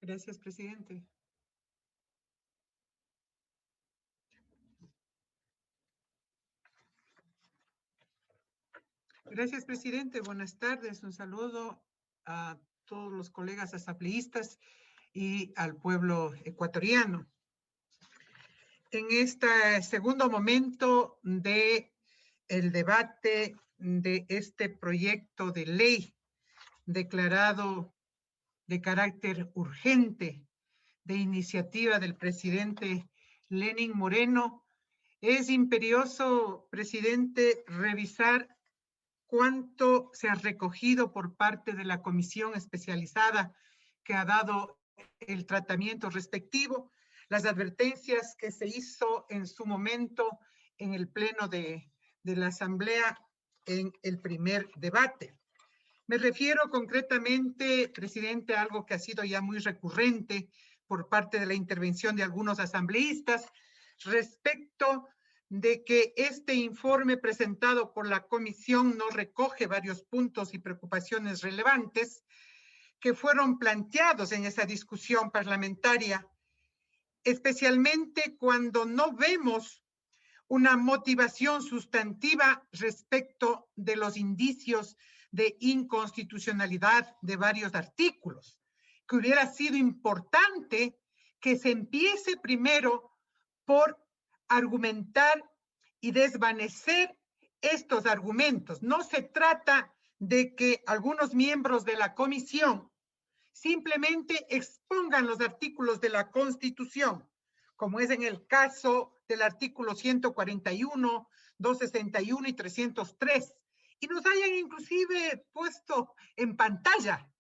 Gracias, presidente. Gracias, presidente. Buenas tardes. Un saludo a todos los colegas asambleístas y al pueblo ecuatoriano. En este segundo momento del debate de este proyecto de ley declarado de carácter urgente de iniciativa del presidente Lenín Moreno, es imperioso, presidente, revisar cuánto se ha recogido por parte de la comisión especializada que ha dado el tratamiento respectivo, las advertencias que se hizo en su momento en el pleno de la Asamblea en el primer debate. Me refiero concretamente, presidente, a algo que ha sido ya muy recurrente por parte de la intervención de algunos asambleístas respecto de que este informe presentado por la comisión no recoge varios puntos y preocupaciones relevantes que fueron planteados en esa discusión parlamentaria, especialmente cuando no vemos una motivación sustantiva respecto de los indicios de inconstitucionalidad de varios artículos, que hubiera sido importante que se empiece primero por argumentar y desvanecer estos argumentos. No se trata de que algunos miembros de la comisión simplemente expongan los artículos de la Constitución, como es en el caso del artículo 141, 261 y 303, y nos hayan inclusive puesto en pantalla.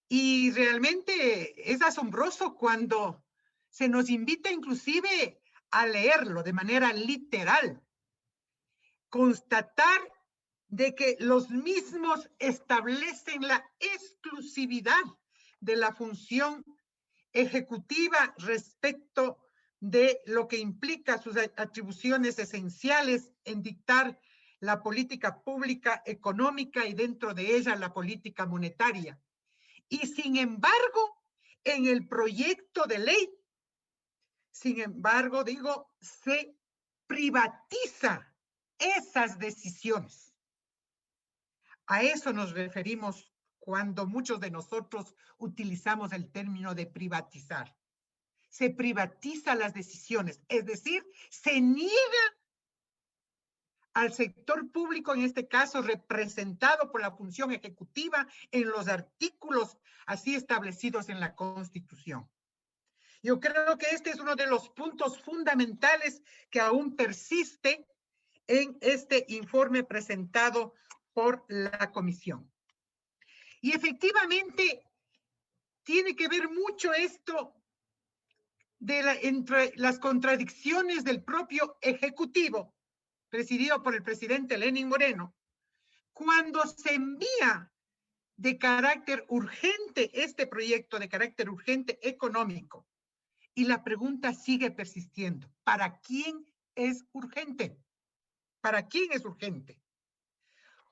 Y realmente es asombroso cuando se nos invita inclusive a leerlo de manera literal, constatar de que los mismos establecen la exclusividad de la función ejecutiva respecto de lo que implica sus atribuciones esenciales en dictar la política pública económica y dentro de ella la política monetaria. Y sin embargo, en el proyecto de ley, sin embargo, digo, se privatiza esas decisiones. A eso nos referimos cuando muchos de nosotros utilizamos el término de privatizar. Se privatiza las decisiones, es decir, se niega al sector público, en este caso representado por la función ejecutiva, en los artículos así establecidos en la Constitución. Yo creo que este es uno de los puntos fundamentales que aún persiste en este informe presentado por la comisión. Y efectivamente tiene que ver mucho esto entre las contradicciones del propio Ejecutivo, presidido por el presidente Lenín Moreno, cuando se envía de carácter urgente este proyecto de carácter urgente económico. Y la pregunta sigue persistiendo. ¿Para quién es urgente? ¿Para quién es urgente?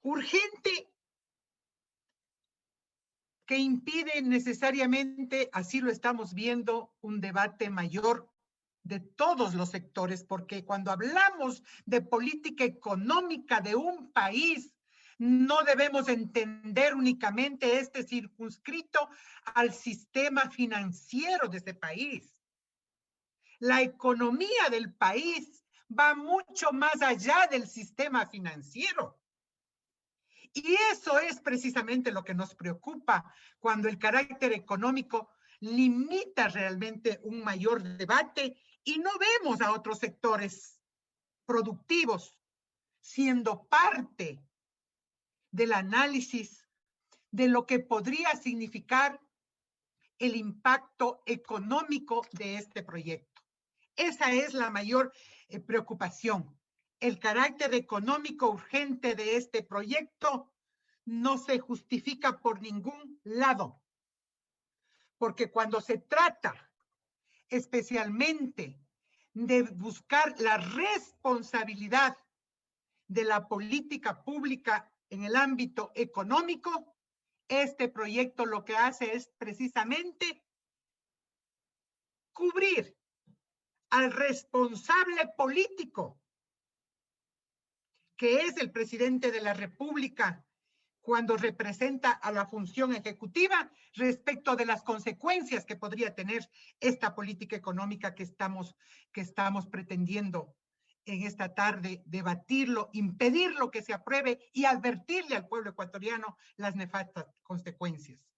Urgente que impide necesariamente, así lo estamos viendo, un debate mayor de todos los sectores, porque cuando hablamos de política económica de un país, no debemos entender únicamente este circunscrito al sistema financiero de ese país. La economía del país va mucho más allá del sistema financiero. Y eso es precisamente lo que nos preocupa cuando el carácter económico limita realmente un mayor debate y no vemos a otros sectores productivos siendo parte del análisis de lo que podría significar el impacto económico de este proyecto. Esa es la mayor preocupación. El carácter económico urgente de este proyecto no se justifica por ningún lado, porque cuando se trata especialmente de buscar la responsabilidad de la política pública en el ámbito económico, este proyecto lo que hace es precisamente encubrir al responsable político, que es el presidente de la República, cuando representa a la función ejecutiva respecto de las consecuencias que podría tener esta política económica que estamos pretendiendo en esta tarde debatirlo, impedirlo que se apruebe y advertirle al pueblo ecuatoriano las nefastas consecuencias.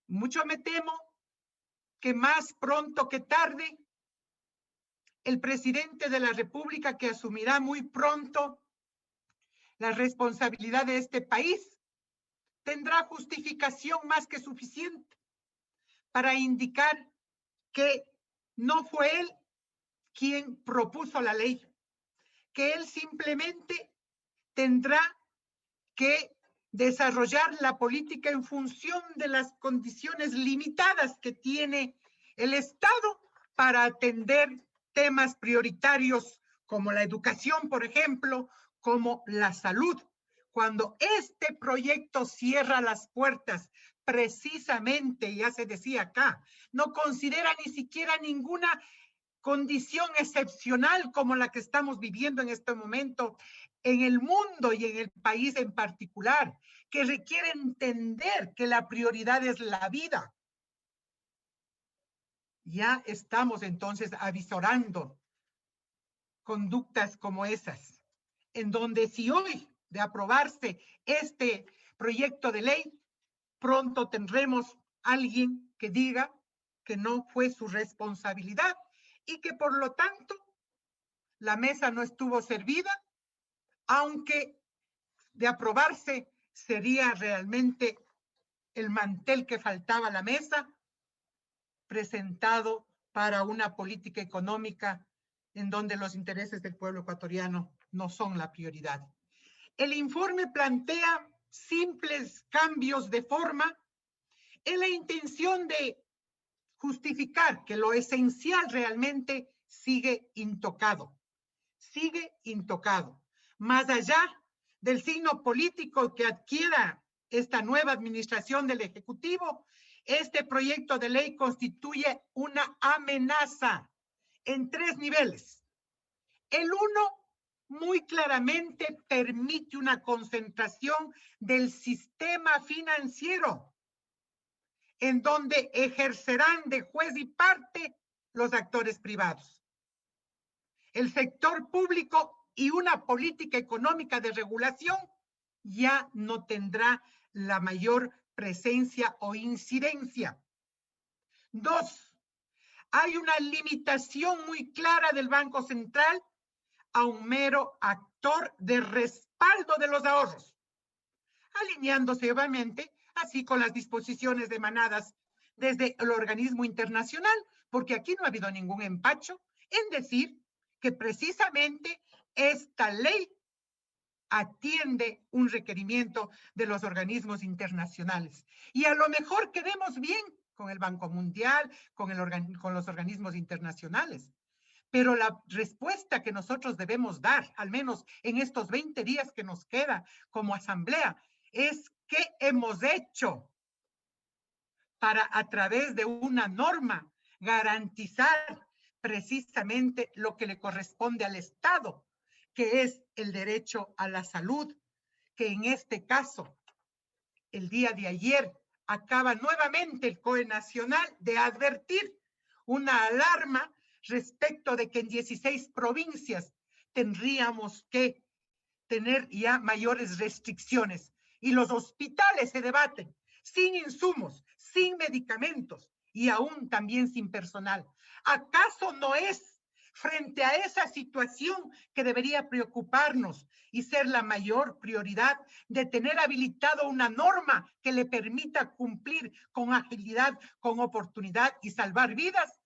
Mucho me temo que más pronto que tarde el presidente de la República, que asumirá muy pronto la responsabilidad de este país, tendrá justificación más que suficiente para indicar que no fue él quien propuso la ley, que él simplemente tendrá que desarrollar la política en función de las condiciones limitadas que tiene el Estado para atender temas prioritarios como la educación, por ejemplo, como la salud. Cuando este proyecto cierra las puertas, precisamente, ya se decía acá, no considera ni siquiera ninguna condición excepcional como la que estamos viviendo en este momento en el mundo y en el país en particular, que requiere entender que la prioridad es la vida. Ya estamos entonces avisorando conductas como esas, en donde si hoy de aprobarse este proyecto de ley, pronto tendremos alguien que diga que no fue su responsabilidad y que por lo tanto la mesa no estuvo servida, aunque de aprobarse sería realmente el mantel que faltaba a la mesa presentado para una política económica en donde los intereses del pueblo ecuatoriano no son la prioridad. El informe plantea simples cambios de forma en la intención de justificar que lo esencial realmente sigue intocado. Sigue intocado. Más allá del signo político que adquiera esta nueva administración del Ejecutivo, este proyecto de ley constituye una amenaza en 3 niveles. El uno, muy claramente permite una concentración del sistema financiero, en donde ejercerán de juez y parte los actores privados. El sector público y una política económica de regulación ya no tendrá la mayor presencia o incidencia. 2, hay una limitación muy clara del Banco Central a un mero actor de respaldo de los ahorros, alineándose obviamente así con las disposiciones emanadas desde el organismo internacional, porque aquí no ha habido ningún empacho en decir que precisamente esta ley atiende un requerimiento de los organismos internacionales. Y a lo mejor quedemos bien con el Banco Mundial, con los organismos internacionales. Pero la respuesta que nosotros debemos dar, al menos en estos 20 días que nos queda como asamblea, es qué hemos hecho para, a través de una norma, garantizar precisamente lo que le corresponde al Estado, que es el derecho a la salud, que en este caso, el día de ayer, acaba nuevamente el COE Nacional de advertir una alarma respecto de que en 16 provincias tendríamos que tener ya mayores restricciones y los hospitales se debaten sin insumos, sin medicamentos y aún también sin personal. ¿Acaso no es frente a esa situación que debería preocuparnos y ser la mayor prioridad de tener habilitado una norma que le permita cumplir con agilidad, con oportunidad y salvar vidas?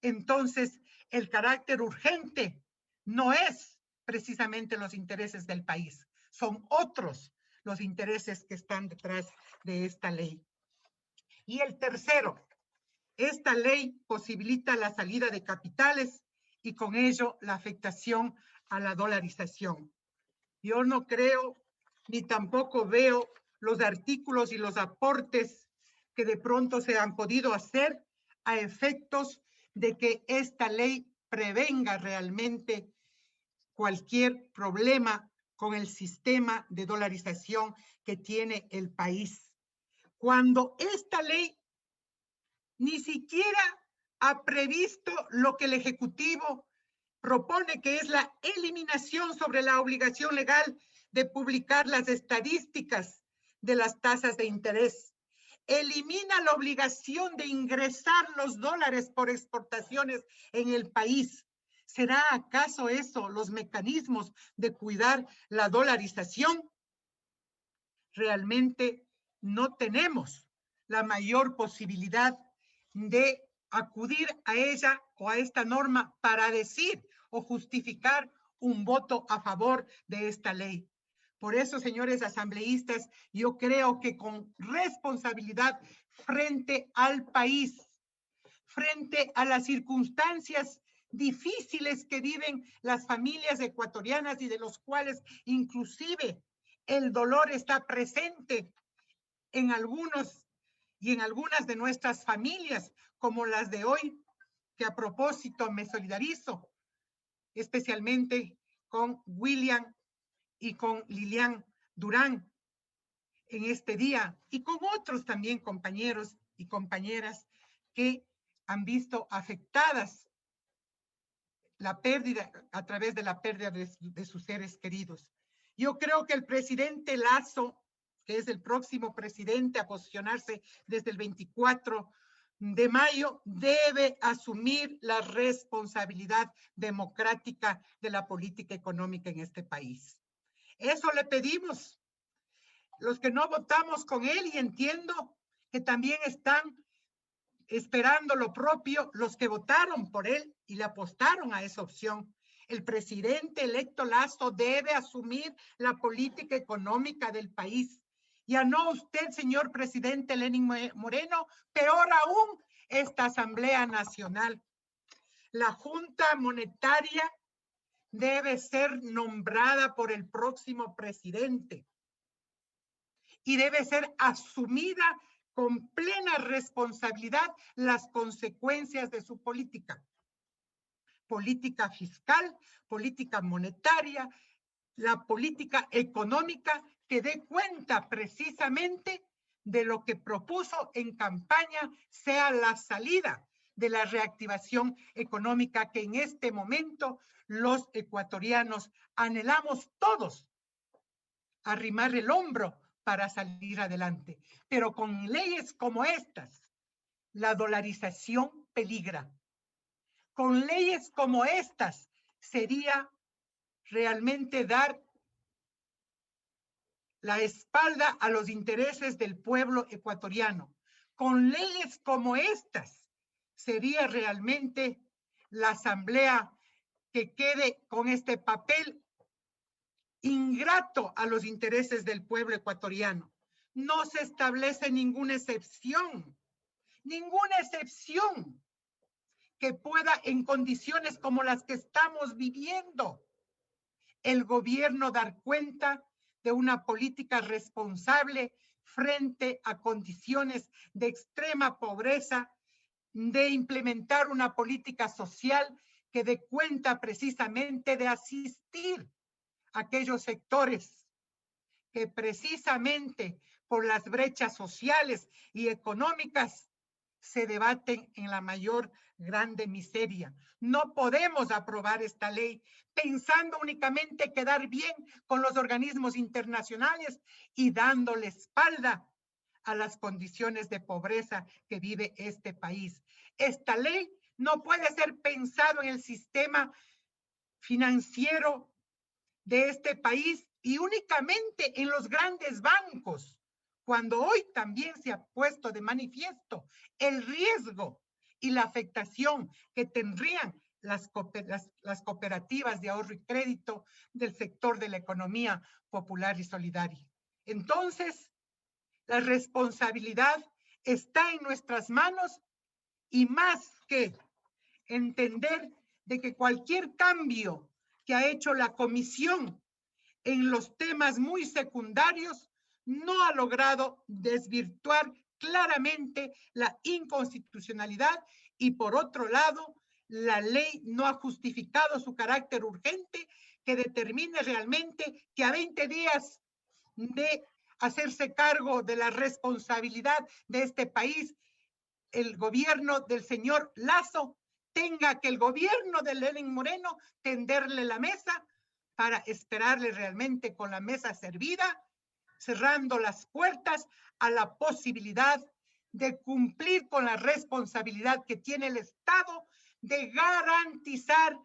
Entonces, el carácter urgente no es precisamente los intereses del país, son otros los intereses que están detrás de esta ley. Y el tercero, esta ley posibilita la salida de capitales y con ello la afectación a la dolarización. Yo no creo ni tampoco veo los artículos y los aportes que de pronto se han podido hacer a efectos de que esta ley prevenga realmente cualquier problema con el sistema de dolarización que tiene el país. Cuando esta ley ni siquiera ha previsto lo que el Ejecutivo propone, que es la eliminación sobre la obligación legal de publicar las estadísticas de las tasas de interés. Elimina la obligación de ingresar los dólares por exportaciones en el país. ¿Será acaso eso los mecanismos de cuidar la dolarización? Realmente no tenemos la mayor posibilidad de acudir a ella o a esta norma para decir o justificar un voto a favor de esta ley. Por eso, señores asambleístas, yo creo que con responsabilidad frente al país, frente a las circunstancias difíciles que viven las familias ecuatorianas y de los cuales inclusive el dolor está presente en algunos y en algunas de nuestras familias, como las de hoy, que a propósito me solidarizo, especialmente con William y con Lilian Durán en este día, y con otros también compañeros y compañeras que han visto afectadas la pérdida, a través de la pérdida de sus seres queridos. Yo creo que el presidente Lasso, que es el próximo presidente a posicionarse desde el 24 de mayo, debe asumir la responsabilidad democrática de la política económica en este país. Eso le pedimos. Los que no votamos con él, y entiendo que también están esperando lo propio los que votaron por él y le apostaron a esa opción. El presidente electo Lasso debe asumir la política económica del país. Ya no usted, señor presidente Lenín Moreno, peor aún esta Asamblea Nacional. La Junta Monetaria debe ser nombrada por el próximo presidente y debe ser asumida con plena responsabilidad las consecuencias de su política. Política fiscal, política monetaria, la política económica que dé cuenta precisamente de lo que propuso en campaña sea la salida de la reactivación económica que en este momento los ecuatorianos anhelamos todos arrimar el hombro para salir adelante. Pero con leyes como estas, la dolarización peligra. Con leyes como estas sería realmente dar la espalda a los intereses del pueblo ecuatoriano. Con leyes como estas sería realmente la asamblea que quede con este papel ingrato a los intereses del pueblo ecuatoriano. No se establece ninguna excepción que pueda, en condiciones como las que estamos viviendo, el gobierno dar cuenta de una política responsable frente a condiciones de extrema pobreza, de implementar una política social que dé cuenta precisamente de asistir a aquellos sectores que precisamente por las brechas sociales y económicas se debaten en la mayor grande miseria. No podemos aprobar esta ley pensando únicamente quedar bien con los organismos internacionales y dándole espalda a las condiciones de pobreza que vive este país. Esta ley no puede ser pensado en el sistema financiero de este país y únicamente en los grandes bancos, cuando hoy también se ha puesto de manifiesto el riesgo y la afectación que tendrían las cooperativas de ahorro y crédito del sector de la economía popular y solidaria. Entonces, la responsabilidad está en nuestras manos y más que entender de que cualquier cambio que ha hecho la comisión en los temas muy secundarios no ha logrado desvirtuar claramente la inconstitucionalidad y por otro lado, la ley no ha justificado su carácter urgente que determine realmente que a 20 días de hacerse cargo de la responsabilidad de este país, el gobierno del señor Lasso tenga que el gobierno de Lenín Moreno tenderle la mesa para esperarle realmente con la mesa servida, cerrando las puertas a la posibilidad de cumplir con la responsabilidad que tiene el Estado de garantizar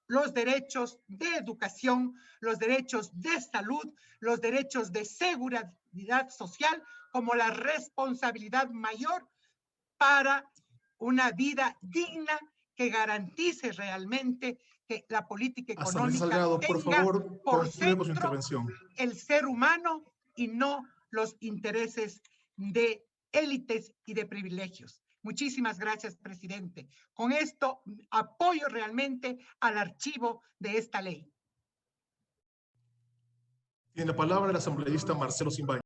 los derechos de educación, los derechos de salud, los derechos de seguridad social como la responsabilidad mayor para una vida digna que garantice realmente que la política Asambleísta económica Salgado, por tenga favor, por concluya con su centro intervención. el ser humano y no los intereses de élites y de privilegios. Muchísimas gracias, presidente. Con esto apoyo realmente al archivo de esta ley. Tiene la palabra el asambleísta Marcelo Simbañez.